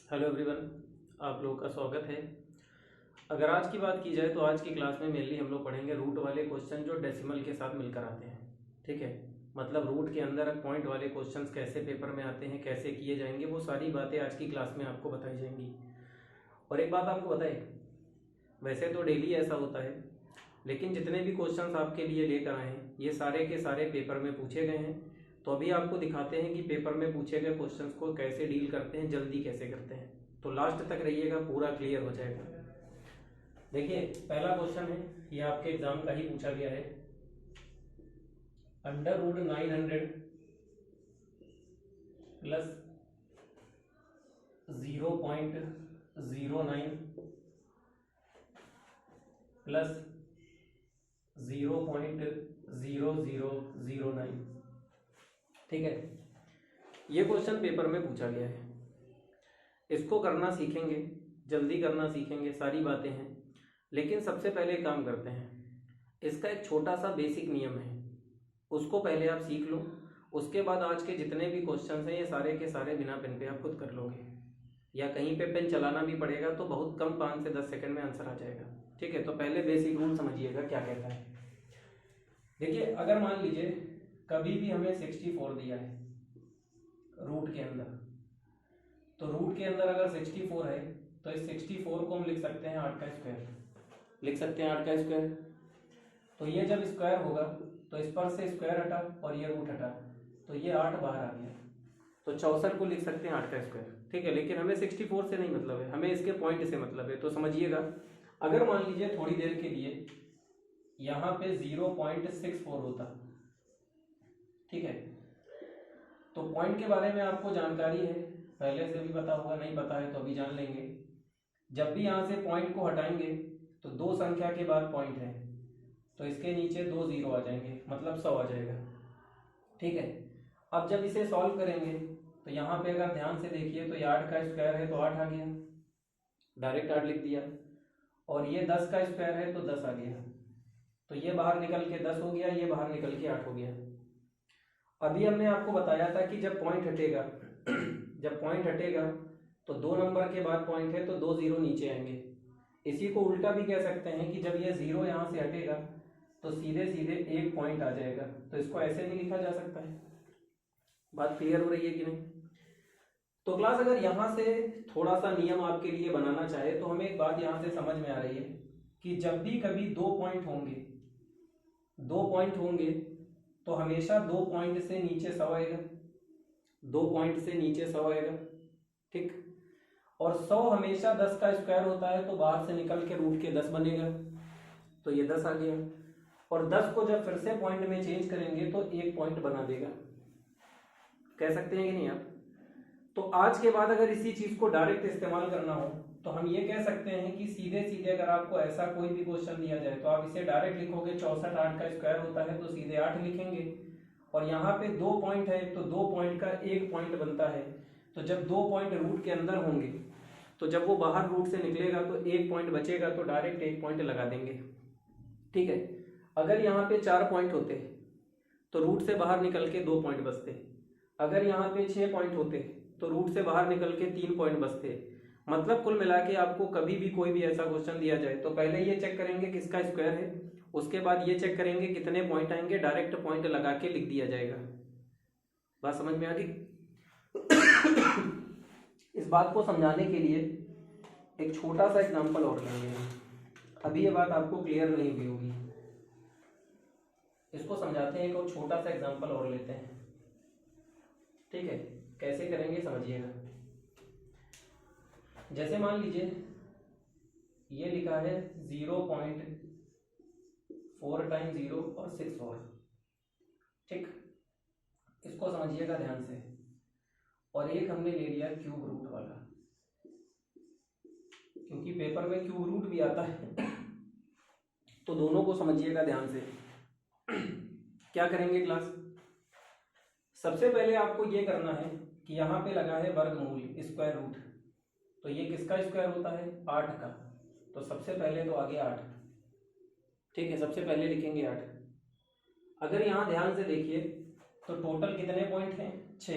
Hello everyone, आप लोगों का स्वागत है। अगर आज की बात की जाए तो आज की क्लास में मेनली हम लोग पढ़ेंगे रूट वाले क्वेश्चन जो डेसिमल के साथ मिलकर आते हैं। ठीक है, मतलब रूट के अंदर पॉइंट वाले क्वेश्चंस कैसे पेपर में आते हैं, कैसे किए जाएंगे, वो सारी बातें आज की क्लास में आपको बताई जाएंगी। और एक बात आपको बताए, वैसे तो डेली ऐसा होता है, लेकिन जितने भी क्वेश्चंस आपके लिए लेकर आए हैं ये सारे के सारे पेपर में पूछे गए हैं। तो अभी आपको दिखाते हैं कि पेपर में पूछे गए क्वेश्चंस को कैसे डील करते हैं, जल्दी कैसे करते हैं। तो लास्ट तक रहिएगा, पूरा क्लियर हो जाएगा। देखिए, पहला क्वेश्चन है, ये आपके एग्जाम का ही पूछा गया है। Under root 900 plus 0.09 plus 0.0009। ठीक है, ये क्वेश्चन पेपर में पूछा गया है। इसको करना सीखेंगे, जल्दी करना सीखेंगे, सारी बातें हैं। लेकिन सबसे पहले काम करते हैं, इसका एक छोटा सा बेसिक नियम है, उसको पहले आप सीख लो। उसके बाद आज के जितने भी क्वेश्चंस हैं ये सारे के सारे बिना पेन पे आप खुद कर लोगे, या कहीं पे पेन चलाना भी पड़ेगा तो बहुत कम 5 से 10 सेकंड में आंसर आ जाएगा। ठीक है, तो पहले बेसिक रूल समझिएगा क्या कहता है। देखिए, अगर मान लीजिए कभी भी हमें 64 दिया है रूट के अंदर, तो रूट के अंदर अगर 64 है तो इस 64 को हम लिख सकते हैं 8 का स्क्वायर, लिख सकते हैं 8 का स्क्वायर। तो ये जब स्क्वायर होगा तो इस पर से स्क्वायर हटा और ये रूट हटा, तो ये 8 बाहर आ गया, तो 64 को लिख सकते हैं 8 का स्क्वायर। ठीक है, लेकिन हमें 64 से नहीं मतलब है, हमें इसके पॉइंट से मतलब है। तो समझिएगा, अगर मान लीजिए थोड़ी देर के लिए यहाँ पे 0.64 होता, ठीक है, तो पॉइंट के बारे में आपको जानकारी है, पहले से भी पता होगा, नहीं पता है तो अभी जान लेंगे। जब भी यहाँ से पॉइंट को हटाएंगे तो दो संख्या के बाद पॉइंट है, तो इसके नीचे 2 0 आ जाएंगे, मतलब 100 आ जाएगा। ठीक है, अब जब इसे सॉल्व करेंगे तो यहाँ पे अगर ध्यान से देखिए तो ये 8 का स्क्वायर है तो 8 आ गया, डायरेक्ट 8 लिख दिया। और ये 10 का स्क्वायर है तो 10 आ गया, तो ये बाहर निकल के 10 हो गया, ये बाहर निकल के 8 हो गया। अभी हमने आपको बताया था कि जब पॉइंट हटेगा जब पॉइंट हटेगा तो 2 नंबर के बाद पॉइंट है तो 2 0 नीचे आएंगे। इसी को उल्टा भी कह सकते हैं कि जब ये 0 यहाँ से हटेगा तो सीधे सीधे एक पॉइंट आ जाएगा, तो इसको ऐसे भी लिखा जा सकता है। बात क्लियर हो रही है कि नहीं? तो क्लास, अगर यहाँ से थोड़ा सा नियम आपके लिए बनाना चाहे तो हमें एक बात यहाँ से समझ में आ रही है कि जब भी कभी 2 पॉइंट होंगे तो हमेशा 2 पॉइंट से नीचे 100 आएगा, 2 पॉइंट से नीचे 100 आएगा। ठीक, और 100 हमेशा 10 का स्क्वायर होता है, तो बाहर से निकल के रूट के 10 बनेगा, तो ये 10 आ गया। और 10 को जब फिर से पॉइंट में चेंज करेंगे तो एक पॉइंट बना देगा, कह सकते हैं कि नहीं आप? तो आज के बाद अगर इसी चीज को डायरेक्ट इस्तेमाल करना हो तो हम ये कह सकते हैं कि सीधे सीधे अगर आपको ऐसा कोई भी क्वेश्चन दिया जाए तो आप इसे डायरेक्ट लिखोगे, 64 8 का स्क्वायर होता है तो सीधे 8 लिखेंगे। और यहाँ पे 2 पॉइंट है तो 2 पॉइंट का एक पॉइंट बनता है, तो जब 2 पॉइंट रूट के अंदर होंगे तो जब वो बाहर रूट से निकलेगा तो एक पॉइंट बचेगा, तो डायरेक्ट एक पॉइंट लगा देंगे। ठीक है, अगर यहाँ पे 4 पॉइंट होते तो रूट से बाहर निकल के 2 पॉइंट बचते, अगर यहाँ पे 6 पॉइंट होते तो रूट से बाहर निकल के 3 पॉइंट बचते। मतलब कुल मिला के आपको कभी भी कोई भी ऐसा क्वेश्चन दिया जाए तो पहले ये चेक करेंगे किसका स्क्वायर है, उसके बाद ये चेक करेंगे कितने पॉइंट आएंगे, डायरेक्ट पॉइंट लगा के लिख दिया जाएगा। बात समझ में आ गई? इस बात को समझाने के लिए एक छोटा सा एग्जांपल और लेंगे। अभी ये बात आपको क्लियर नहीं हुई होगी, इसको समझाते हैं, एक छोटा सा एग्जांपल और लेते हैं। ठीक है, कैसे करेंगे समझिएगा। जैसे मान लीजिए ये लिखा है 0.4 टाइम 0 और 6 और, ठीक, इसको समझिएगा ध्यान से। और एक हमने ले लिया क्यूब रूट वाला, क्योंकि पेपर में क्यूब रूट भी आता है तो दोनों को समझिएगा ध्यान से। क्या करेंगे क्लास? सबसे पहले आपको ये करना है कि यहाँ पे लगा है वर्गमूल, स्क्वायर रूट, तो ये किसका स्क्वायर होता है? 8 का, तो सबसे पहले तो आ गया 8। ठीक है, सबसे पहले लिखेंगे 8। अगर यहाँ ध्यान से देखिए तो टोटल कितने पॉइंट हैं? 6।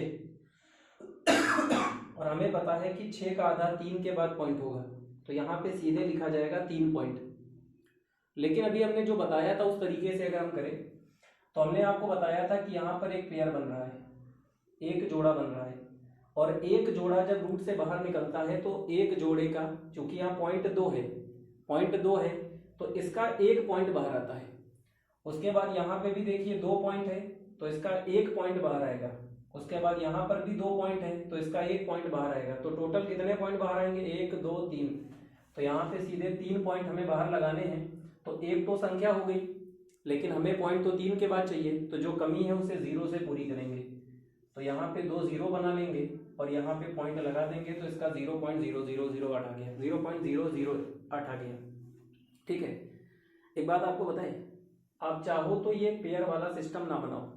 और हमें पता है कि 6 का आधा 3 के बाद पॉइंट होगा, तो यहाँ पे सीधे लिखा जाएगा 3 पॉइंट। लेकिन अभी हमने जो बताया था उस तरीके से अगर हम करें तो हमने आपको बताया था कि यहाँ पर एक पेयर बन रहा है, एक जोड़ा बन रहा है, और एक जोड़ा जब रूट से बाहर निकलता है तो एक जोड़े का, चूंकि यहाँ पॉइंट 2 है तो इसका एक पॉइंट बाहर आता है। उसके बाद यहाँ पे भी देखिए 2 पॉइंट है तो इसका एक पॉइंट बाहर आएगा। उसके बाद यहाँ पर भी 2 पॉइंट है तो इसका एक पॉइंट बाहर आएगा। तो टोटल कितने पॉइंट बाहर आएंगे? 1 2 3। तो यहाँ पे सीधे 3 पॉइंट हमें बाहर लगाने हैं। तो एक तो संख्या हो गई, लेकिन हमें पॉइंट तो 3 के बाद चाहिए, तो जो कमी है उसे 0 से पूरी करेंगे। तो यहाँ पे 2 0 बना लेंगे और यहाँ पे पॉइंट लगा देंगे, तो इसका 0.0008 आ गया, 0.008 आ गया। ठीक है, एक बात आपको बताएं, आप चाहो तो ये पेयर वाला सिस्टम ना बनाओ,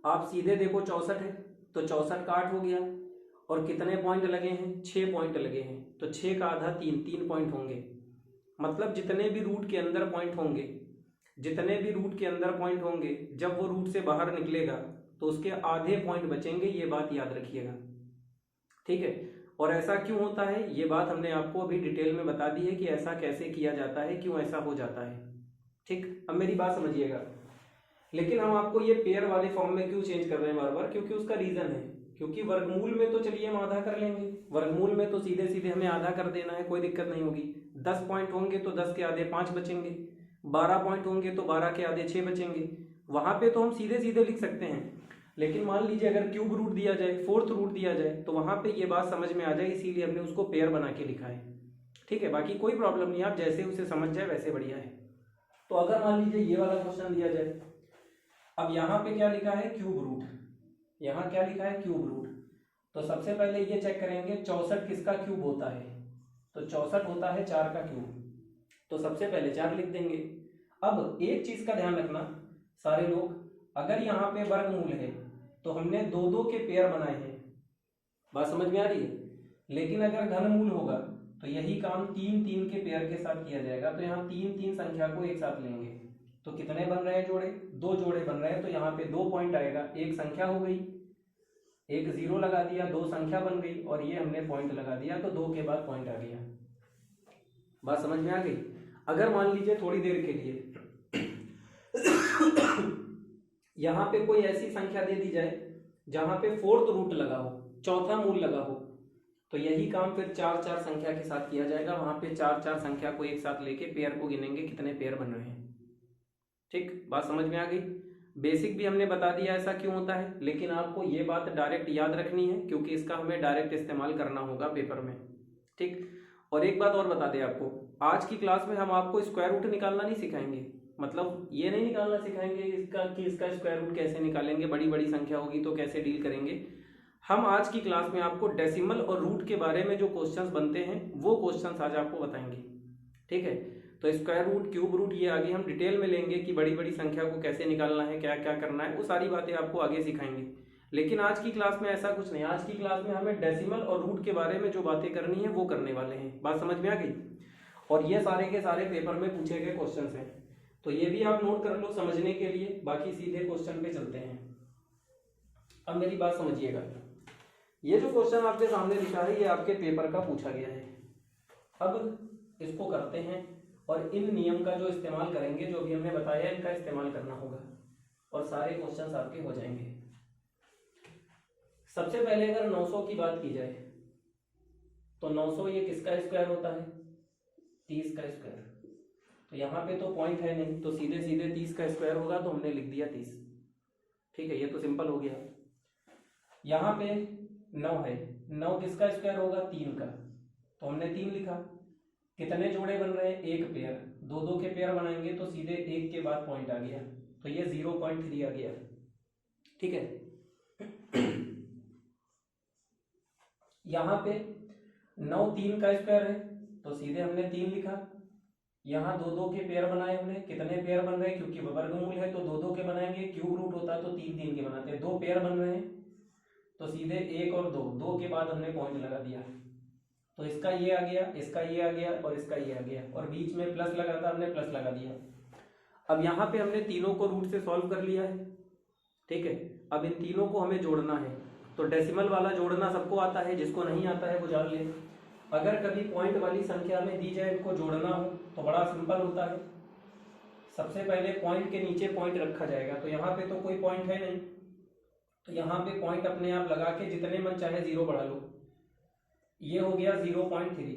आप सीधे देखो 64 है तो 64 का 8 हो गया, और कितने पॉइंट लगे हैं? 6 पॉइंट लगे हैं, तो 6 का आधा 3 पॉइंट होंगे। मतलब जितने भी रूट के अंदर पॉइंट होंगे, जब वो रूट से बाहर निकलेगा तो उसके आधे पॉइंट बचेंगे, ये बात याद रखिएगा। ठीक है, और ऐसा क्यों होता है ये बात हमने आपको अभी डिटेल में बता दी है कि ऐसा कैसे किया जाता है, क्यों ऐसा हो जाता है। ठीक, अब मेरी बात समझिएगा। लेकिन हम आपको ये पेयर वाले फॉर्म में क्यों चेंज कर रहे हैं बार बार? क्योंकि उसका रीजन है, क्योंकि वर्गमूल में तो चलिए हम आधा कर लेंगे, वर्गमूल में तो सीधे सीधे हमें आधा कर देना है, कोई दिक्कत नहीं होगी। 10 पॉइंट होंगे तो 10 के आधे 5 बचेंगे, 12 पॉइंट होंगे तो 12 के आधे 6 बचेंगे। वहां पे तो हम सीधे सीधे लिख सकते हैं, लेकिन मान लीजिए अगर क्यूब रूट दिया जाए, फोर्थ रूट दिया जाए, तो वहां पे ये बात समझ में आ जाए, इसीलिए हमने उसको पेयर बना के लिखा है। ठीक है, बाकी कोई प्रॉब्लम नहीं, आप जैसे उसे समझ जाए वैसे बढ़िया है। तो अगर मान लीजिए ये वाला क्वेश्चन दिया जाए, अब यहाँ पे क्या लिखा है? Cube root. यहाँ क्या लिखा है? Cube root. तो सबसे पहले ये चेक करेंगे 64 किसका क्यूब होता है, तो 64 होता है 4 का क्यूब, तो सबसे पहले 4 लिख देंगे। अब एक चीज का ध्यान रखना सारे लोग, अगर यहाँ पे वर्गमूल है तो हमने 2 के पेयर बनाए हैं, बात समझ में आ रही है। लेकिन अगर घनमूल होगा तो यही काम 3 के पेयर के साथ किया जाएगा। तो यहाँ 3 संख्या को एक साथ लेंगे, तो कितने बन रहे हैं जोड़े? 2 जोड़े बन रहे हैं, तो यहाँ पे 2 पॉइंट आएगा, एक संख्या हो गई, एक 0 लगा दिया, 2 संख्या बन गई, और ये हमने पॉइंट लगा दिया, तो 2 के बाद पॉइंट आ गया। बात समझ में आ गई? अगर मान लीजिए थोड़ी देर के लिए यहाँ पे कोई ऐसी संख्या दे दी जाए जहां पे फोर्थ रूट लगा हो, चौथा मूल लगा हो, तो यही काम फिर 4 संख्या के साथ किया जाएगा। वहां पे 4 संख्या को एक साथ लेके पेयर को गिनेंगे कितने पेयर बन रहे हैं। ठीक, बात समझ में आ गई? बेसिक भी हमने बता दिया ऐसा क्यों होता है, लेकिन आपको ये बात डायरेक्ट याद रखनी है, क्योंकि इसका हमें डायरेक्ट इस्तेमाल करना होगा पेपर में। ठीक, और एक बात और बता दें आपको, आज की क्लास में हम आपको स्क्वायर रूट निकालना नहीं सिखाएंगे, मतलब ये नहीं निकालना सिखाएंगे इसका कि इसका स्क्वायर रूट कैसे निकालेंगे, बड़ी बड़ी संख्या होगी तो कैसे डील करेंगे। हम आज की क्लास में आपको डेसिमल और रूट के बारे में जो क्वेश्चंस बनते हैं वो क्वेश्चंस आज आपको बताएंगे। ठीक है, तो स्क्वायर रूट, क्यूब रूट, ये आगे हम डिटेल में लेंगे कि बड़ी बड़ी संख्या को कैसे निकालना है, क्या क्या करना है, वो सारी बातें आपको आगे सिखाएंगे। लेकिन आज की क्लास में ऐसा कुछ नहीं, आज की क्लास में हमें डेसिमल और रूट के बारे में जो बातें करनी है वो करने वाले हैं। बात समझ में आ गई? और ये सारे के सारे पेपर में पूछे गए क्वेश्चंस हैं, तो ये भी आप नोट कर लो समझने के लिए। बाकी सीधे क्वेश्चन पे चलते हैं। अब मेरी बात समझिएगा, ये जो क्वेश्चन आपके सामने लिखा है ये आपके पेपर का पूछा गया है। अब इसको करते हैं और इन नियम का जो इस्तेमाल करेंगे, जो भी हमने बताया, इनका इस्तेमाल करना होगा और सारे क्वेश्चंस आपके हो जाएंगे। सबसे पहले अगर 900 की बात की जाए तो 900 ये किसका स्क्वायर होता है? 30 का स्क्वायर। तो यहाँ पे तो पॉइंट है नहीं, तो सीधे सीधे 30 का स्क्वायर होगा, तो हमने लिख दिया 30। ठीक है, ये तो सिंपल हो गया। यहाँ पे 9 है, 9 किसका स्क्वायर होगा? 3 का, तो हमने 3 लिखा। कितने जोड़े बन रहे हैं? एक पेयर, 2 के पेयर बनाएंगे तो सीधे 1 के बाद पॉइंट आ गया, तो ये 0.3 आ गया। ठीक है, यहाँ पे 9 3 का स्क्वायर है, तो सीधे हमने 3 लिखा। यहाँ 2 के पेयर बनाए हमने, कितने पेयर बन रहे हैं? क्योंकि वर्गमूल है तो 2 के बनाएंगे, क्यूब रूट होता तो 3 के बनाते हैं। 2 पेयर बन रहे हैं तो सीधे 1 और 2 के बाद हमने पॉइंट लगा दिया, तो इसका ये आ गया, इसका ये आ गया और इसका ये आ गया, और बीच में प्लस लगा था, हमने प्लस लगा दिया। अब यहाँ पे हमने तीनों को रूट से सॉल्व कर लिया है। ठीक है, अब इन तीनों को हमें जोड़ना है, तो डेसिमल वाला जोड़ना सबको आता है, जिसको नहीं आता है वो जान ले। अगर कभी पॉइंट वाली संख्या में दी जाए इनको जोड़ना हो तो बड़ा सिंपल होता है। सबसे पहले पॉइंट के नीचे पॉइंट रखा जाएगा, तो यहाँ पे तो कोई पॉइंट है नहीं, तो यहाँ पे पॉइंट अपने आप लगा के जितने मन चाहे 0 बढ़ा लो। ये हो गया 0.3,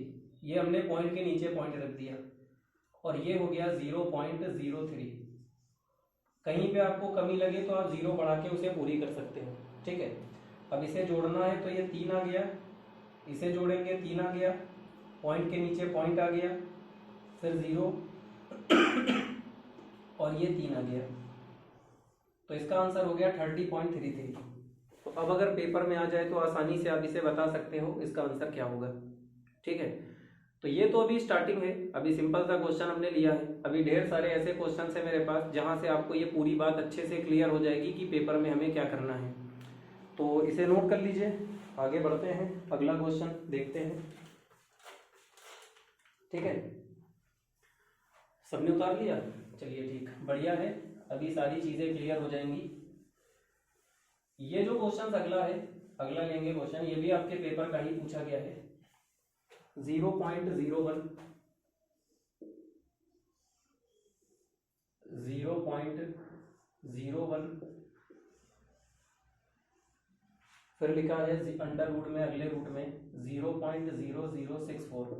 ये हमने पॉइंट के नीचे पॉइंट रख दिया, और ये हो गया 0.03। कहीं पे आपको कमी लगे तो आप 0 बढ़ा के उसे पूरी कर सकते हो, ठीक है। अब इसे जोड़ना है तो ये 3 आ गया, इसे जोड़ेंगे 3 आ गया, पॉइंट के नीचे पॉइंट आ गया, फिर 0 और ये 3 आ गया, तो इसका आंसर हो गया 30.33। तो अब अगर पेपर में आ जाए तो आसानी से आप इसे बता सकते हो इसका आंसर क्या होगा, ठीक है। तो ये तो अभी स्टार्टिंग है, अभी सिंपल सा क्वेश्चन हमने लिया है। अभी ढेर सारे ऐसे क्वेश्चन है मेरे पास जहाँ से आपको ये पूरी बात अच्छे से क्लियर हो जाएगी कि पेपर में हमें क्या करना है। तो इसे नोट कर लीजिए, आगे बढ़ते हैं, अगला क्वेश्चन देखते हैं, ठीक है। सबने उतार लिया, चलिए ठीक, बढ़िया है, अभी सारी चीजें क्लियर हो जाएंगी। ये जो क्वेश्चन अगला है, अगला लेंगे क्वेश्चन, ये भी आपके पेपर का ही पूछा गया है। 0.01 फिर लिखा है अंडर रूट में, अगले रूट में 0.0064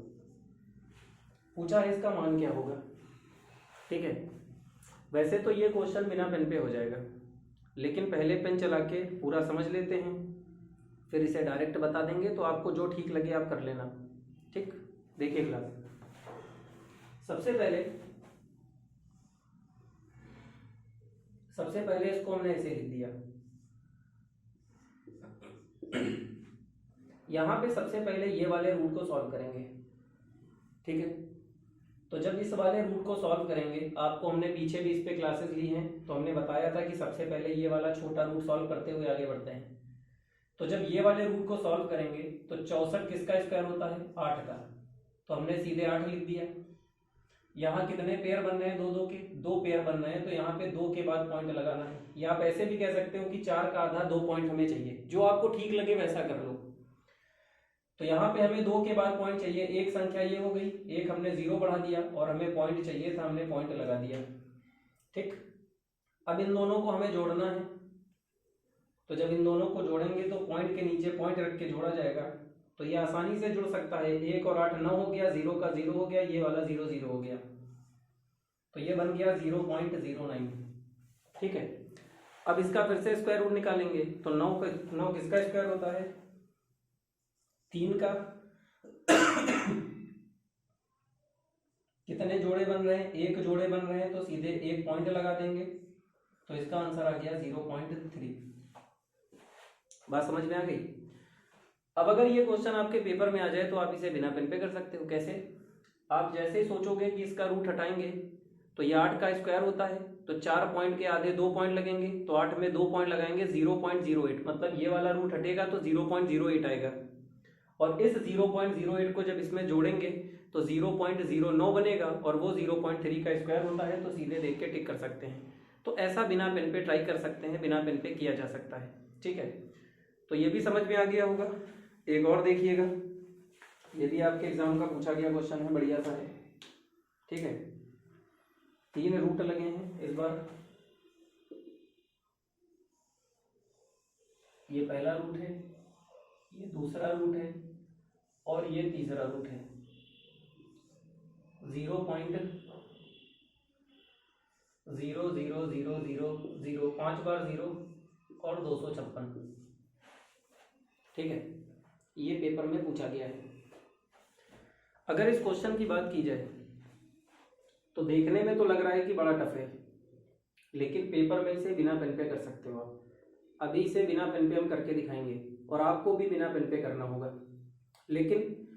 पूछा है, इसका मान क्या होगा, ठीक है। वैसे तो ये क्वेश्चन बिना पेन पे हो जाएगा, लेकिन पहले पेन चला के पूरा समझ लेते हैं, फिर इसे डायरेक्ट बता देंगे, तो आपको जो ठीक लगे आप कर लेना, ठीक। देखिए क्लास, सबसे पहले इसको हमने ऐसे लिख दिया। यहां पे सबसे पहले ये वाले रूट को सॉल्व करेंगे, ठीक है। तो जब इस वाले रूट को सॉल्व करेंगे, आपको हमने पीछे भी इस पे क्लासेस ली हैं, तो हमने बताया था कि सबसे पहले ये वाला छोटा रूट सॉल्व करते हुए आगे बढ़ते हैं। तो जब ये वाले रूट को सॉल्व करेंगे तो 64 किसका स्क्वायर होता है, 8 का, तो हमने सीधे 8 लिख दिया। यहाँ कितने पेयर बन रहे हैं, 2 2 के 2 पेयर बन रहे हैं, तो यहाँ पे 2 के बाद पॉइंट लगाना है, या आप ऐसे भी कह सकते हो कि 4 का आधा 2 पॉइंट हमें चाहिए, जो आपको ठीक लगे वैसा कर लो। तो यहाँ पे हमें 2 के बाद पॉइंट चाहिए, एक संख्या ये हो गई, एक हमने 0 बढ़ा दिया, और हमें पॉइंट चाहिए था, हमने पॉइंट लगा दिया, ठीक। अब इन दोनों को हमें जोड़ना है, तो जब इन दोनों को जोड़ेंगे तो पॉइंट के नीचे पॉइंट रख के जोड़ा जाएगा, तो ये आसानी से जुड़ सकता है। 1 और 8 9 हो गया, 0 का 0 हो गया, ये वाला 0 0 हो गया, तो ये बन गया 0.09, ठीक है। अब इसका फिर से स्क्वायर रूट निकालेंगे, तो 9 किसका स्क्वायर होता है, 3 का। कितने जोड़े बन रहे हैं, 1 जोड़े बन रहे हैं, तो सीधे 1 पॉइंट लगा देंगे, तो इसका आंसर आ गया 0.3। बात समझ में आ गई। अब अगर ये क्वेश्चन आपके पेपर में आ जाए तो आप इसे बिना पेन पे कर सकते हो। कैसे, आप जैसे ही सोचोगे कि इसका रूट हटाएंगे, तो ये 8 का स्क्वायर होता है, तो 4 पॉइंट के आधे 2 पॉइंट लगेंगे, तो 8 में 2 पॉइंट लगाएंगे, 0.08, मतलब ये वाला रूट हटेगा तो 0.08 आएगा, और इस 0.08 को जब इसमें जोड़ेंगे तो 0.09 बनेगा, और वो 0.3 का स्क्वायर होता है, तो सीधे देख के टिक कर सकते हैं। तो ऐसा बिना पेन पे ट्राई कर सकते हैं, बिना पेन पे किया जा सकता है, ठीक है। तो ये भी समझ में आ गया होगा। एक और देखिएगा, ये भी आपके एग्जाम का पूछा गया क्वेश्चन है, बढ़िया सा है, ठीक है। 3 रूट लगे हैं इस बार, ये पहला रूट है, ये दूसरा रूट है, और ये तीसरा रूट है। 0.00000, 5 बार 0 और 256, ठीक है। ये पेपर में पूछा गया है। अगर इस क्वेश्चन की बात की जाए तो देखने में तो लग रहा है कि बड़ा टफ है, लेकिन पेपर में इसे बिना पेन पे कर सकते हो आप। अभी इसे बिना पेन पे हम करके दिखाएंगे, और आपको भी बिना पेन पे करना होगा, लेकिन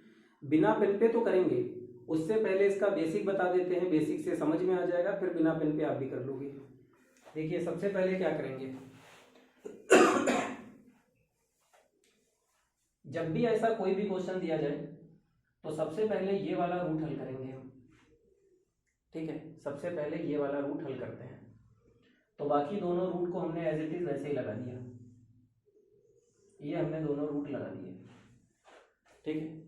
बिना पेन पे तो करेंगे, उससे पहले इसका बेसिक बता देते हैं, बेसिक से समझ में आ जाएगा, फिर बिना पेन पे आप भी कर लोगे। देखिए सबसे पहले क्या करेंगे, जब भी ऐसा कोई भी क्वेश्चन दिया जाए तो सबसे पहले ये वाला रूट हल करेंगे हम, ठीक है। सबसे पहले ये वाला रूट हल करते हैं, तो बाकी दोनों रूट को हमने एज इट इज वैसे ही लगा दिया। ये हमने दोनों रूट लगा दिए, ठीक है।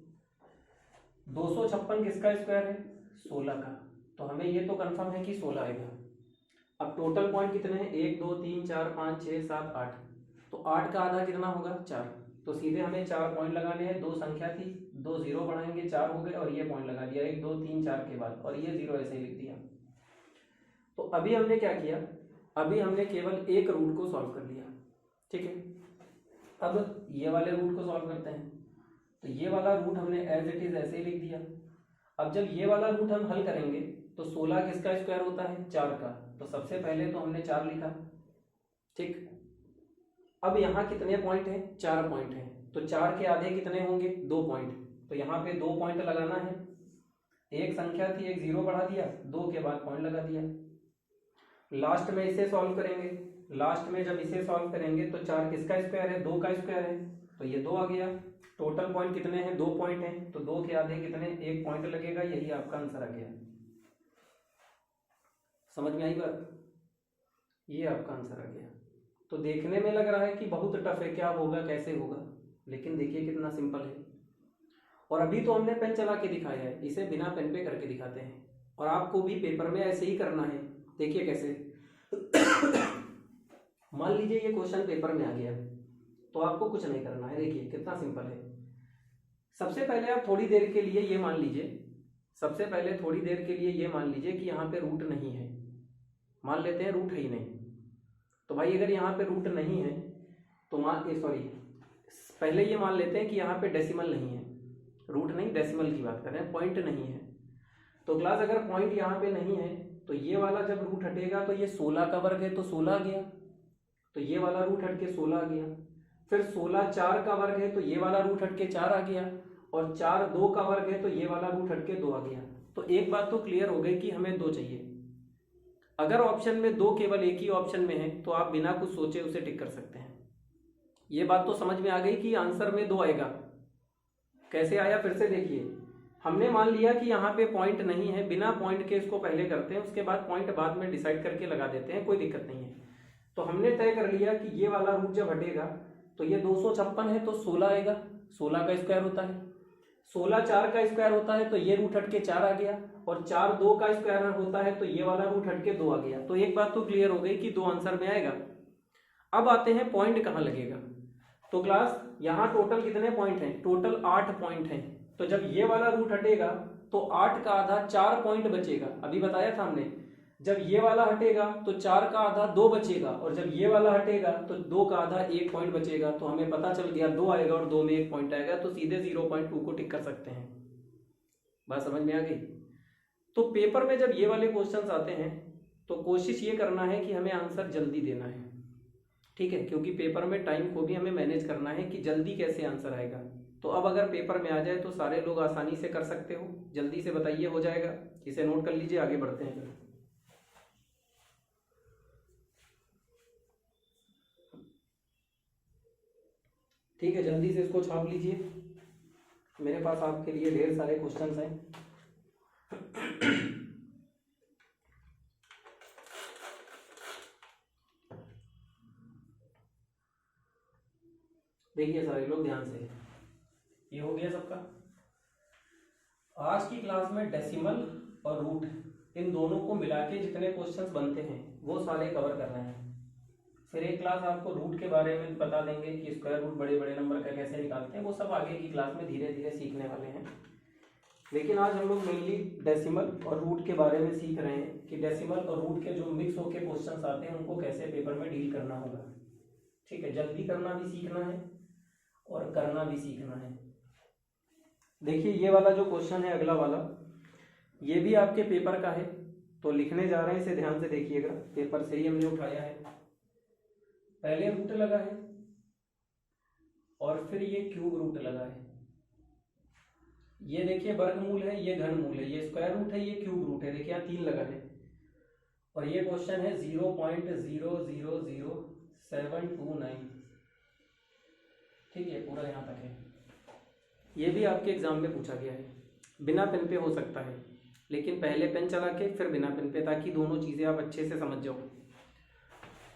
256 किसका स्क्वायर है? 16 का। तो हमें ये तो कंफर्म है कि 16 आएगा। अब टोटल पॉइंट कितने हैं? 1 2 3 4 5 6 7 8। तो 8 का आधा कितना होगा? 4। तो सीधे हमें 4 पॉइंट लगाने हैं। 2 संख्या थी, 2 जीरो बढ़ाएंगे, 4 हो गए और ये पॉइंट लगा दिया 1 2 3 4 के बाद, और ये जीरो ऐसे ही लिख दिया। तो अभी हमने क्या किया? अभी हमने केवल एक रूट को सॉल्व कर लिया, ठीक है। अब ये वाले रूट को सॉल्व करते हैं। तो ये वाला रूट हमने एज इट इज ऐसे ही लिख दिया। अब जब ये वाला रूट हम हल करेंगे तो 16 किसका स्क्वायर होता है? 4 का। तो सबसे पहले तो हमने 4 लिखा, ठीक। अब यहाँ कितने पॉइंट हैं? 4 पॉइंट हैं। तो 4 के आधे कितने होंगे? 2 पॉइंट। तो यहाँ पे 2 पॉइंट लगाना है। एक संख्या थी, एक जीरो बढ़ा दिया, 2 के बाद पॉइंट लगा दिया। लास्ट में इसे सॉल्व करेंगे। लास्ट में जब इसे सॉल्व करेंगे तो 4 किसका स्क्वायर है? 2 का स्क्वायर है। तो ये 2 आ गया। टोटल पॉइंट कितने हैं? 2 पॉइंट हैं। तो 2 के आधे कितने? 1 पॉइंट लगेगा। यही आपका आंसर आ गया। समझ में आई बात? ये आपका आंसर आ गया। तो देखने में लग रहा है कि बहुत टफ है, क्या होगा, कैसे होगा, लेकिन देखिए कितना सिंपल है। और अभी तो हमने पेन चला के दिखाया है, इसे बिना पेन पे करके दिखाते हैं। और आपको भी पेपर में ऐसे ही करना है। देखिए कैसे। मान लीजिए ये क्वेश्चन पेपर में आ गया, तो आपको कुछ नहीं करना है। देखिए कितना सिंपल है। सबसे पहले आप थोड़ी देर के लिए ये मान लीजिए, सबसे पहले थोड़ी देर के लिए ये मान लीजिए कि यहाँ पे रूट नहीं है। मान लेते हैं रूट है ही नहीं। तो भाई अगर यहाँ पे रूट नहीं है तो पहले ये मान लेते हैं कि यहाँ पे डेसिमल नहीं है। रूट नहीं, डेसिमल की बात कर रहे हैं, पॉइंट नहीं है। तो क्लास अगर पॉइंट यहाँ पे नहीं है तो ये वाला जब रूट हटेगा तो ये 16 का वर्ग है तो 16 आ गया। तो ये वाला रूट हट के 16 आ गया। फिर 16 4 का वर्ग है तो ये वाला रूट हट के 4 आ गया। और 4 2 का वर्ग है तो ये वाला रूट हट के 2 आ गया। तो एक बात तो क्लियर हो गई कि हमें 2 चाहिए। अगर ऑप्शन में 2 केवल एक ही ऑप्शन में है तो आप बिना कुछ सोचे उसे टिक कर सकते हैं। ये बात तो समझ में आ गई कि आंसर में 2 आएगा। कैसे आया फिर से देखिए। हमने मान लिया कि यहाँ पे पॉइंट नहीं है, बिना पॉइंट के इसको पहले करते हैं, उसके बाद पॉइंट बाद में डिसाइड करके लगा देते हैं, कोई दिक्कत नहीं है। तो हमने तय कर लिया कि ये वाला रूट जब हटेगा तो ये 256 है तो 16 आएगा। 16 का स्क्वायर होता है। 16 4 का स्क्वायर होता है तो ये रूट हट के 4 आ गया। और 4 2 का स्क्वायर होता है तो ये वाला रूट हट के 2 आ गया। तो एक बात तो क्लियर हो गई कि 2 आंसर में आएगा। अब आते हैं पॉइंट कहाँ लगेगा। तो क्लास यहाँ टोटल कितने पॉइंट हैं? टोटल 8 पॉइंट हैं। तो जब ये वाला रूट हटेगा तो 8 का आधा 4 पॉइंट बचेगा। अभी बताया था हमने, जब ये वाला हटेगा तो 4 का आधा 2 बचेगा। और जब ये वाला हटेगा तो 2 का आधा 1 पॉइंट बचेगा। तो हमें पता चल गया 2 आएगा और 2 में 1 पॉइंट आएगा। तो सीधे 0.2 को टिक कर सकते हैं। बात समझ में आ गई? तो पेपर में जब ये वाले क्वेश्चंस आते हैं तो कोशिश ये करना है कि हमें आंसर जल्दी देना है, ठीक है। क्योंकि पेपर में टाइम को भी हमें मैनेज करना है कि जल्दी कैसे आंसर आएगा। तो अब अगर पेपर में आ जाए तो सारे लोग आसानी से कर सकते हो। जल्दी से बताइए, हो जाएगा? इसे नोट कर लीजिए, आगे बढ़ते हैं फिर। ठीक है, जल्दी से इसको छाप लीजिए। मेरे पास आपके लिए ढेर सारे क्वेश्चंस हैं। देखिए सारे लोग ध्यान से, ये हो गया सबका। आज की क्लास में डेसिमल और रूट इन दोनों को मिला के जितने क्वेश्चंस बनते हैं वो सारे कवर कर रहे हैं। फिर एक क्लास आपको रूट के बारे में बता देंगे कि स्क्वायर रूट बड़े बड़े नंबर का कैसे निकालते हैं। वो सब आगे की क्लास में धीरे धीरे सीखने वाले हैं। लेकिन आज हम लोग मेनली डेसिमल और रूट के बारे में सीख रहे हैं कि डेसिमल और रूट के जो मिक्स होके क्वेश्चंस आते हैं उनको कैसे पेपर में डील करना होगा, ठीक है। जल्दी करना भी सीखना है और करना भी सीखना है। देखिए ये वाला जो क्वेश्चन है अगला वाला, ये भी आपके पेपर का है। तो लिखने जा रहे हैं, इसे ध्यान से देखिएगा। पेपर से ही हमने उठाया है। पहले रूट लगा है और फिर ये क्यूब रूट लगा है। ये देखिए वर्गमूल है, ये घनमूल है, ये स्क्वायर रूट है, ये क्यूब रूट है। देखिए यहाँ 3 लगा है। और ये क्वेश्चन है 0.000729, ठीक है, पूरा यहाँ तक है। ये भी आपके एग्जाम में पूछा गया है। बिना पेन पे हो सकता है, लेकिन पहले पेन चला के फिर बिना पेन पे, ताकि दोनों चीजें आप अच्छे से समझ जाओ।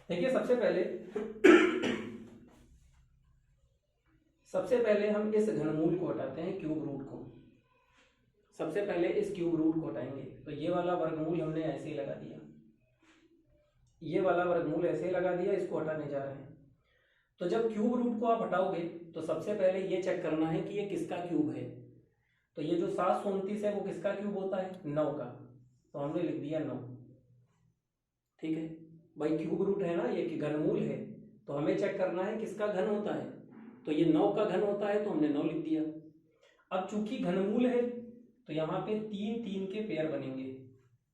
देखिए सबसे पहले सबसे पहले हम इस घनमूल को हटाते हैं, क्यूब रूट को। सबसे पहले इस क्यूब रूट को हटाएंगे, तो ये वाला वर्गमूल हमने ऐसे ही लगा दिया, ये वाला वर्गमूल ऐसे ही लगा दिया, इसको हटाने जा रहे हैं। तो जब क्यूब रूट को आप हटाओगे तो सबसे पहले ये चेक करना है कि ये किसका क्यूब है। तो ये जो 729 है वो किसका क्यूब होता है, 9 का, तो हमने लिख दिया 9। ठीक है भाई, क्यूब रूट है ना, ये कि घनमूल है, तो हमें चेक करना है किसका घन होता है, तो ये 9 का घन होता है, तो हमने 9 लिख दिया। अब चूंकि घनमूल है तो यहाँ पे 3 3 के पेयर बनेंगे।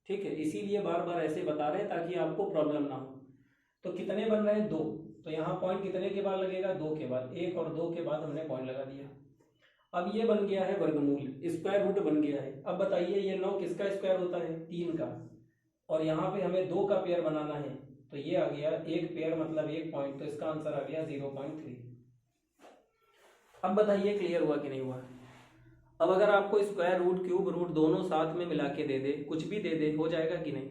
ठीक है, इसीलिए बार बार ऐसे बता रहे हैं ताकि आपको प्रॉब्लम ना हो। तो कितने बन रहे हैं, 2, तो यहाँ पॉइंट कितने के बाद लगेगा, 2 के बाद, 1 और 2 के बाद हमने पॉइंट लगा दिया। अब ये बन गया है वर्गमूल, स्क्वायर रूट बन गया है। अब बताइए ये 9 किसका स्क्वायर होता है, 3 का, और यहाँ पे हमें 2 का पेयर बनाना है, तो ये आ गया 1 पेयर मतलब 1 पॉइंट, तो इसका आंसर आ गया 0.3। अब बताइए क्लियर हुआ कि नहीं हुआ। अब अगर आपको स्क्वायर रूट क्यूब रूट दोनों साथ में मिला के दे दे, कुछ भी दे दे, हो जाएगा कि नहीं,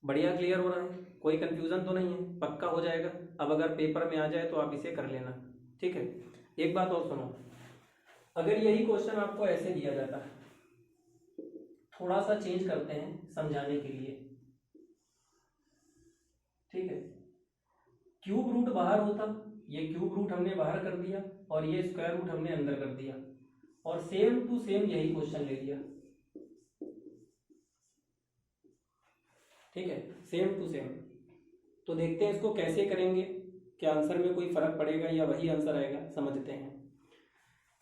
बढ़िया क्लियर हो रहा है, कोई कंफ्यूजन तो नहीं है, पक्का हो जाएगा। अब अगर पेपर में आ जाए तो आप इसे कर लेना। ठीक है, एक बात और सुनो, अगर यही क्वेश्चन आपको ऐसे दिया जाता है, थोड़ा सा चेंज करते हैं समझाने के लिए। ठीक है, क्यूब रूट बाहर होता, ये क्यूब रूट हमने बाहर कर दिया और ये स्क्वायर रूट हमने अंदर कर दिया, और सेम टू सेम यही क्वेश्चन ले लिया। ठीक है, सेम टू सेम। तो देखते हैं इसको कैसे करेंगे, क्या आंसर में कोई फर्क पड़ेगा या वही आंसर आएगा, समझते हैं।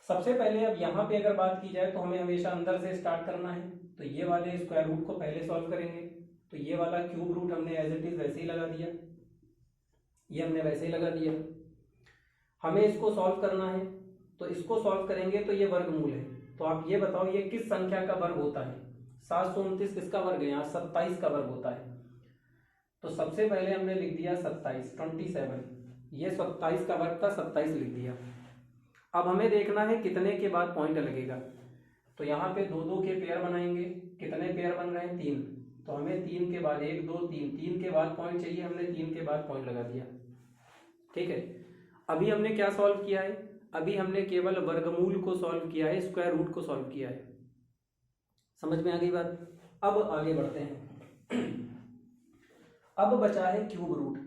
सबसे पहले अब यहाँ पे अगर बात की जाए तो हमें हमेशा अंदर से स्टार्ट करना है, तो ये वाले स्क्वायर रूट को पहले सॉल्व करेंगे। तो ये वाला क्यूब रूट हमने एज इट इज वैसे ही लगा दिया, ये हमने वैसे ही लगा दिया। हमें इसको सॉल्व करना है, तो इसको सॉल्व करेंगे तो ये वर्गमूल है। तो आप ये बताओ ये किस संख्या का वर्ग होता है, 729 किसका वर्ग है, यहाँ 27 का वर्ग होता है। तो सबसे पहले हमने लिख दिया 27, 27, ये 27 का वर्ग था, 27 लिख दिया। अब हमें देखना है कितने के बाद पॉइंट लगेगा, तो यहाँ पे 2 2 के पेयर बनाएंगे। कितने पेयर बन रहे हैं, 3, तो हमें 3 के बाद 1 2 3, 3 के बाद पॉइंट चाहिए, हमने 3 के बाद पॉइंट लगा दिया। ठीक है, अभी हमने क्या सॉल्व किया है, अभी हमने केवल वर्गमूल को सॉल्व किया है, स्क्वायर रूट को सॉल्व किया है। समझ में आ गई बात। अब आगे बढ़ते हैं। अब बचा है क्यूब रूट।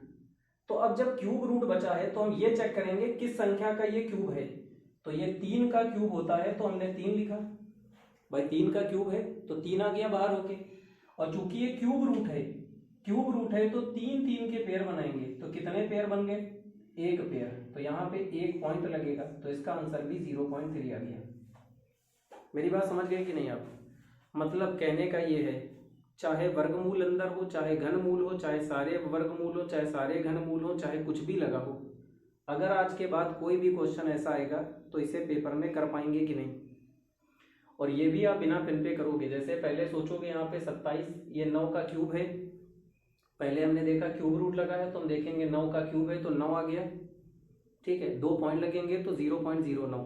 तो अब जब क्यूब रूट बचा है तो हम ये चेक करेंगे किस संख्या का ये क्यूब है। तो ये 3 का क्यूब होता है, तो हमने 3 लिखा भाई, 3 का क्यूब है तो 3 आ गया बाहर होके। और चूंकि ये क्यूब रूट है, क्यूब रूट है तो 3 3 के पेयर बनाएंगे, तो कितने पेयर बन गए, 1 पेयर, तो यहाँ पे 1 पॉइंट लगेगा, तो इसका आंसर भी 0.3 आ गया। मेरी बात समझ गए कि नहीं आप। मतलब कहने का ये है, चाहे वर्गमूल अंदर हो, चाहे घनमूल हो, चाहे सारे वर्गमूल हो, चाहे सारे घनमूल हो, चाहे कुछ भी लगा हो, अगर आज के बाद कोई भी क्वेश्चन ऐसा आएगा तो इसे पेपर में कर पाएंगे कि नहीं। और ये भी आप बिना पेन पे करोगे। जैसे पहले सोचोगे यहाँ पे 27, ये 9 का क्यूब है, पहले हमने देखा क्यूब रूट लगा है, तो हम देखेंगे 9 का क्यूब है तो 9 आ गया। ठीक है, 2 पॉइंट लगेंगे तो 0.09,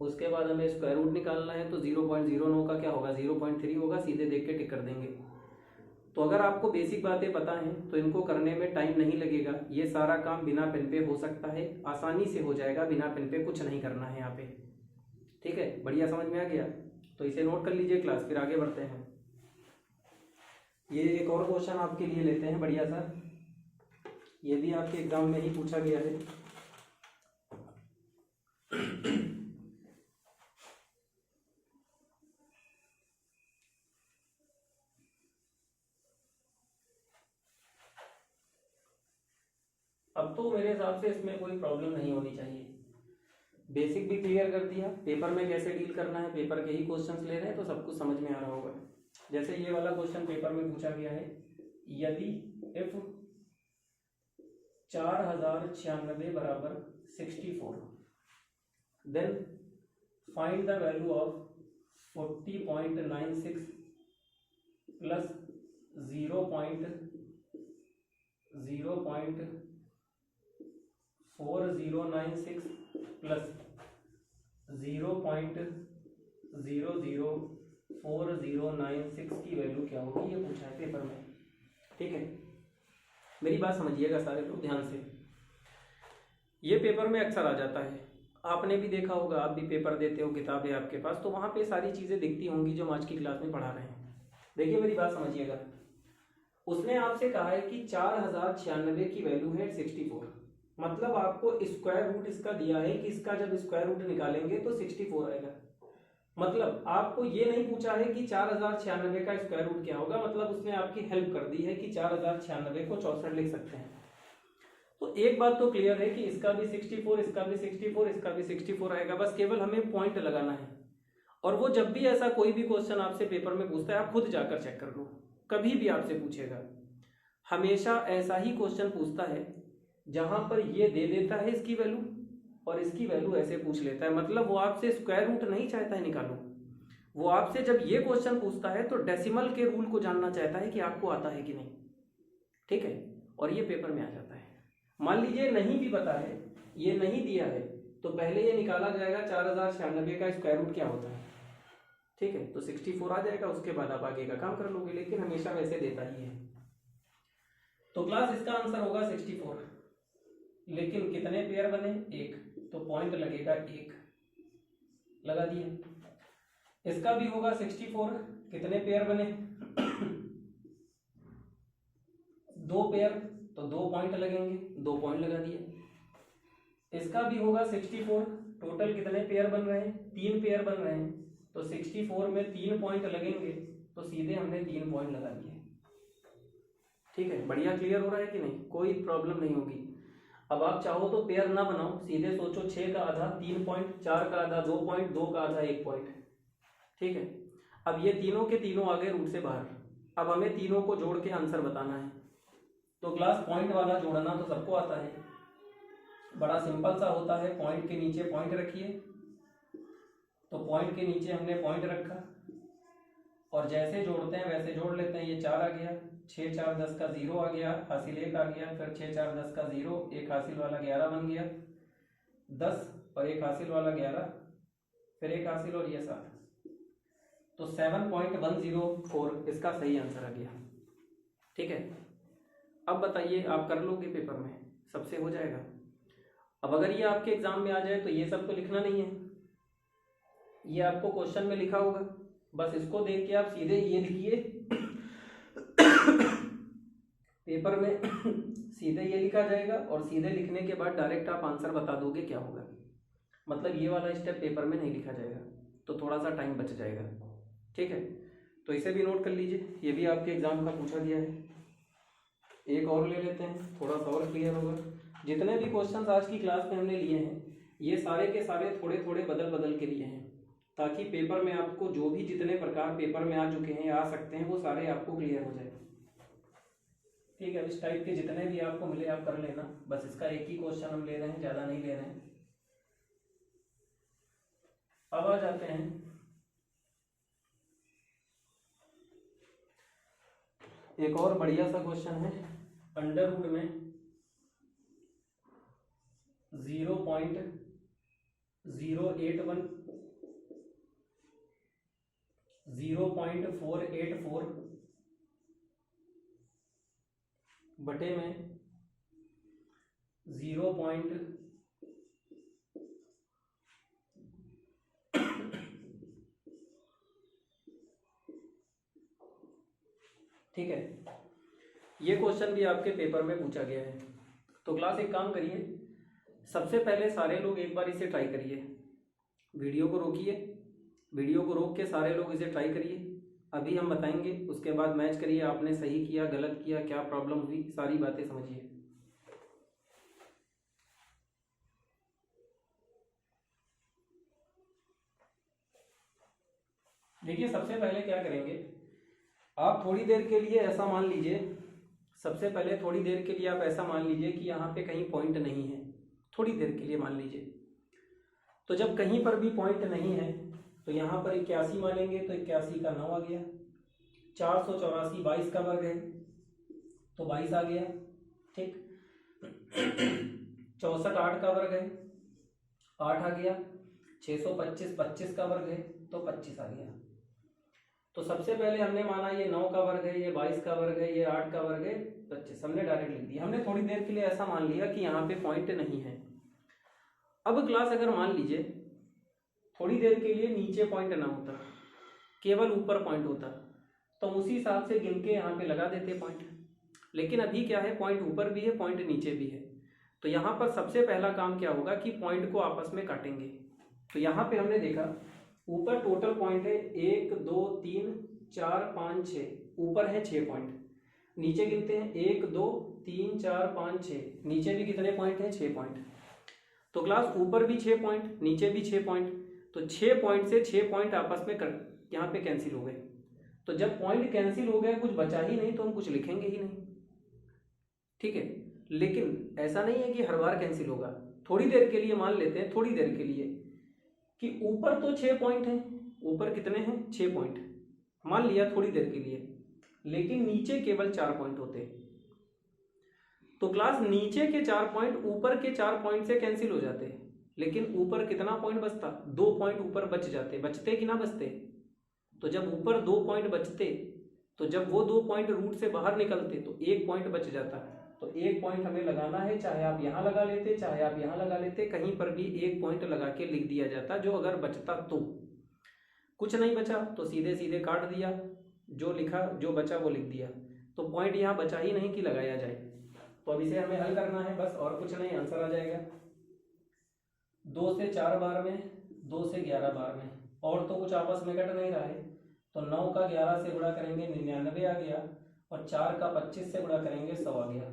उसके बाद हमें स्क्वायर रूट निकालना है, तो 0.09 का क्या होगा, 0.3 होगा, सीधे देख के टिक कर देंगे। तो अगर आपको बेसिक बातें पता हैं तो इनको करने में टाइम नहीं लगेगा, ये सारा काम बिना पेन पे हो सकता है, आसानी से हो जाएगा, बिना पेन पे कुछ नहीं करना है यहाँ पे। ठीक है, बढ़िया समझ में आ गया, तो इसे नोट कर लीजिए क्लास, फिर आगे बढ़ते हैं। ये एक और क्वेश्चन आपके लिए लेते हैं बढ़िया सा, ये भी आपके एग्जाम में ही पूछा गया है। अब तो मेरे हिसाब से इसमें कोई प्रॉब्लम नहीं होनी चाहिए, बेसिक भी क्लियर कर दिया, पेपर में कैसे डील करना है, पेपर के ही क्वेश्चंस ले रहे हैं तो सब कुछ समझ में आ रहा होगा। जैसे ये वाला क्वेश्चन पेपर में पूछा गया है, यदि इफ 4096 बराबर 64, then find the value of 40.96 plus 0.4096 plus 0.00496 की वैल्यू क्या होगी, ये पूछा है पेपर में। ठीक है, मेरी बात समझिएगा सारे लोग ध्यान से, ये पेपर में अक्सर आ जाता है। आपने भी देखा होगा, आप भी पेपर देते हो, किताबें आपके पास, तो वहाँ पे सारी चीज़ें दिखती होंगी जो हम आज की क्लास में पढ़ा रहे हैं। देखिए मेरी बात समझिएगा, उसने आपसे कहा है कि 4096 की वैल्यू है 64, मतलब आपको स्क्वायर रूट इसका दिया है कि इसका जब स्क्वायर रूट निकालेंगे तो 64 आएगा। मतलब आपको ये नहीं पूछा है कि 4096 का स्क्वायर रूट क्या होगा, मतलब उसने आपकी हेल्प कर दी है कि 4096 को 64 लिख सकते हैं। तो एक बात तो क्लियर है कि इसका भी 64, इसका भी 64, इसका भी 64 आएगा, बस केवल हमें पॉइंट लगाना है। और वो जब भी ऐसा कोई भी क्वेश्चन आपसे पेपर में पूछता है, आप खुद जाकर चेक कर लो, कभी भी आपसे पूछेगा हमेशा ऐसा ही क्वेश्चन पूछता है जहां पर ये दे देता है इसकी वैल्यू और इसकी वैल्यू ऐसे पूछ लेता है, मतलब वो आपसे स्क्वायर रूट नहीं चाहता है निकालो, वो आपसे जब ये क्वेश्चन पूछता है तो डेसिमल के रूल को जानना चाहता है कि आपको आता है कि नहीं। ठीक है, और ये पेपर में आ जाता है। मान लीजिए नहीं भी पता है, ये नहीं दिया है, तो पहले ये निकाला जाएगा 4096 का स्क्वायर रूट क्या होता है। ठीक है, तो 64 आ जाएगा, उसके बाद आप आगे का काम कर लोगे, लेकिन हमेशा वैसे देता ही है। तो क्लास इसका आंसर होगा 64, लेकिन कितने पेयर बने? एक, तो पॉइंट लगेगा 1, लगा दिया। इसका भी होगा 64, कितने पेयर बने? 2 पेयर, तो 2 पॉइंट लगेंगे, 2 पॉइंट लगा दिया। इसका भी होगा 64, टोटल कितने पेयर बन रहे हैं? 3 पेयर बन रहे हैं, तो 64 में 3 पॉइंट लगेंगे, तो सीधे हमने 3 पॉइंट लगा दिए। ठीक है, बढ़िया क्लियर हो रहा है कि नहीं? कोई प्रॉब्लम नहीं होगी। अब आप चाहो तो पेयर ना बनाओ, सीधे सोचो 6 का आधा 3 पॉइंट, 4 का आधा 2 पॉइंट, 2 का आधा 1 पॉइंट। ठीक है, अब ये तीनों के तीनों आगे रूट से बाहर, अब हमें तीनों को जोड़ के आंसर बताना है। तो क्लास पॉइंट वाला जोड़ना तो सबको आता है, बड़ा सिंपल सा होता है। पॉइंट के नीचे पॉइंट रखिए, तो पॉइंट के नीचे हमने पॉइंट रखा और जैसे जोड़ते हैं वैसे जोड़ लेते हैं। ये 4 आ गया, 6 4 10 का 0 आ गया, हासिल 1 आ गया, फिर 6 4 10 का 0, एक हासिल वाला 11 बन गया, 10 और एक हासिल वाला 11, फिर एक हासिल और ये 7, तो 7.104 इसका सही आंसर आ गया। ठीक है, अब बताइए आप कर लोगे पेपर में? सबसे हो जाएगा। अब अगर ये आपके एग्जाम में आ जाए तो ये सब तो लिखना नहीं है, ये आपको क्वेश्चन में लिखा होगा, बस इसको देख के आप सीधे ये लिखिए पेपर में सीधे ये लिखा जाएगा और सीधे लिखने के बाद डायरेक्ट आप आंसर बता दोगे क्या होगा। मतलब ये वाला स्टेप पेपर में नहीं लिखा जाएगा, तो थोड़ा सा टाइम बच जाएगा। ठीक है, तो इसे भी नोट कर लीजिए, ये भी आपके एग्जाम का पूछा गया है। एक और ले लेते हैं, थोड़ा सा और क्लियर होगा। जितने भी क्वेश्चन आज की क्लास में हमने लिए हैं, ये सारे के सारे थोड़े थोड़े बदल बदल के लिए हैं, ताकि पेपर में आपको जो भी जितने प्रकार पेपर में आ चुके हैं या आ सकते हैं वो सारे आपको क्लियर हो जाए। ठीक है, इस टाइप के जितने भी आपको मिले आप कर लेना, बस इसका एक ही क्वेश्चन हम ले रहे हैं, ज़्यादा नहीं ले रहे हैं। अब आ जाते हैं एक और बढ़िया सा क्वेश्चन है, अंडर रूट में 0.484 बटे में 0. ठीक है, ये क्वेश्चन भी आपके पेपर में पूछा गया है। तो क्लास एक काम करिए, सबसे पहले सारे लोग एक बार इसे ट्राई करिए, वीडियो को रोकिए, वीडियो को रोक के सारे लोग इसे ट्राई करिए, अभी हम बताएंगे, उसके बाद मैच करिए, आपने सही किया गलत किया, क्या प्रॉब्लम हुई, सारी बातें समझिए। देखिए सबसे पहले क्या करेंगे, आप थोड़ी देर के लिए ऐसा मान लीजिए, सबसे पहले थोड़ी देर के लिए आप ऐसा मान लीजिए कि यहाँ पे कहीं पॉइंट नहीं है, थोड़ी देर के लिए मान लीजिए। तो जब कहीं पर भी पॉइंट नहीं है तो यहाँ पर 81 मानेंगे, तो 81 का 9 आ गया, 484 22 का वर्ग है तो 22 आ गया। ठीक, 64 8 का वर्ग है, 8 आ गया, 625 25 का वर्ग है तो 25 आ गया। तो सबसे पहले हमने माना ये 9 का वर्ग है, ये 22 का वर्ग है, ये 8 का वर्ग है 25, हमने डायरेक्ट लिख दिया। हमने थोड़ी देर के लिए ऐसा मान लिया कि यहाँ पे पॉइंट नहीं है। अब क्लास अगर मान लीजिए थोड़ी देर के लिए नीचे पॉइंट ना होता, केवल ऊपर पॉइंट होता, तो हम उसी हिसाब से गिन के यहाँ पे लगा देते पॉइंट। लेकिन अभी क्या है, पॉइंट ऊपर भी है, पॉइंट नीचे भी है, तो यहाँ पर सबसे पहला काम क्या होगा कि पॉइंट को आपस में काटेंगे। तो यहाँ पे हमने देखा ऊपर टोटल पॉइंट है 1 2 3 4 5 6, ऊपर है 6 पॉइंट। नीचे गिनते हैं 1 2 3 4 5 6, नीचे भी कितने पॉइंट है, 6 पॉइंट। तो क्लास ऊपर भी 6 पॉइंट, नीचे भी 6 पॉइंट, तो 6 पॉइंट से 6 पॉइंट आपस में यहाँ पे कैंसिल हो गए। तो जब पॉइंट कैंसिल हो गया, कुछ बचा ही नहीं, तो हम कुछ लिखेंगे ही नहीं, ठीक है। लेकिन ऐसा नहीं है कि हर बार कैंसिल होगा। थोड़ी देर के लिए मान लेते हैं, थोड़ी देर के लिए कि ऊपर तो 6 पॉइंट हैं, ऊपर कितने हैं, 6 पॉइंट मान लिया थोड़ी देर के लिए, लेकिन नीचे केवल 4 पॉइंट होते। तो क्लास नीचे के 4 पॉइंट ऊपर के 4 पॉइंट से कैंसिल हो जाते, लेकिन ऊपर कितना पॉइंट बचता, 2 पॉइंट ऊपर बच जाते। बचते कि ना बचते? तो जब ऊपर 2 पॉइंट बचते, तो जब वो 2 पॉइंट रूट से बाहर निकलते तो 1 पॉइंट बच जाता। तो 1 पॉइंट हमें लगाना है, चाहे आप यहाँ लगा लेते, चाहे आप यहाँ लगा लेते, कहीं पर भी 1 पॉइंट लगा के लिख दिया जाता, जो अगर बचता तो। कुछ नहीं बचा तो सीधे सीधे काट दिया, जो लिखा जो बचा वो लिख दिया। तो पॉइंट यहाँ बचा ही नहीं कि लगाया जाए। तो अब इसे हमें हल करना है बस, और कुछ नहीं, आंसर आ जाएगा 2 से 4 बार में, 2 से 11 बार में, और तो कुछ आपस में कट नहीं रहा है। तो 9 का 11 से गुणा करेंगे 99 आ गया, और 4 का 25 से गुणा करेंगे 100 आ गया।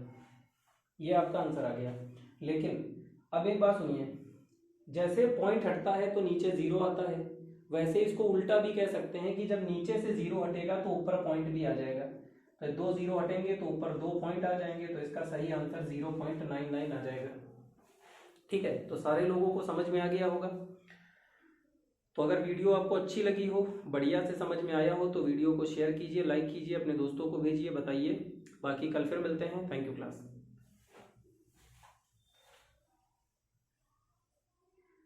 ये आपका आंसर आ गया। लेकिन अब एक बात सुनिए, जैसे पॉइंट हटता है तो नीचे 0 आता है, वैसे इसको उल्टा भी कह सकते हैं कि जब नीचे से 0 हटेगा तो ऊपर पॉइंट भी आ जाएगा। तो 2 0 हटेंगे तो ऊपर 2 पॉइंट आ जाएंगे, तो इसका सही आंसर 0.99 आ जाएगा। ठीक है, तो सारे लोगों को समझ में आ गया होगा। तो अगर वीडियो आपको अच्छी लगी हो, बढ़िया से समझ में आया हो, तो वीडियो को शेयर कीजिए, लाइक कीजिए, अपने दोस्तों को भेजिए, बताइए। बाकी कल फिर मिलते हैं। Thank you class.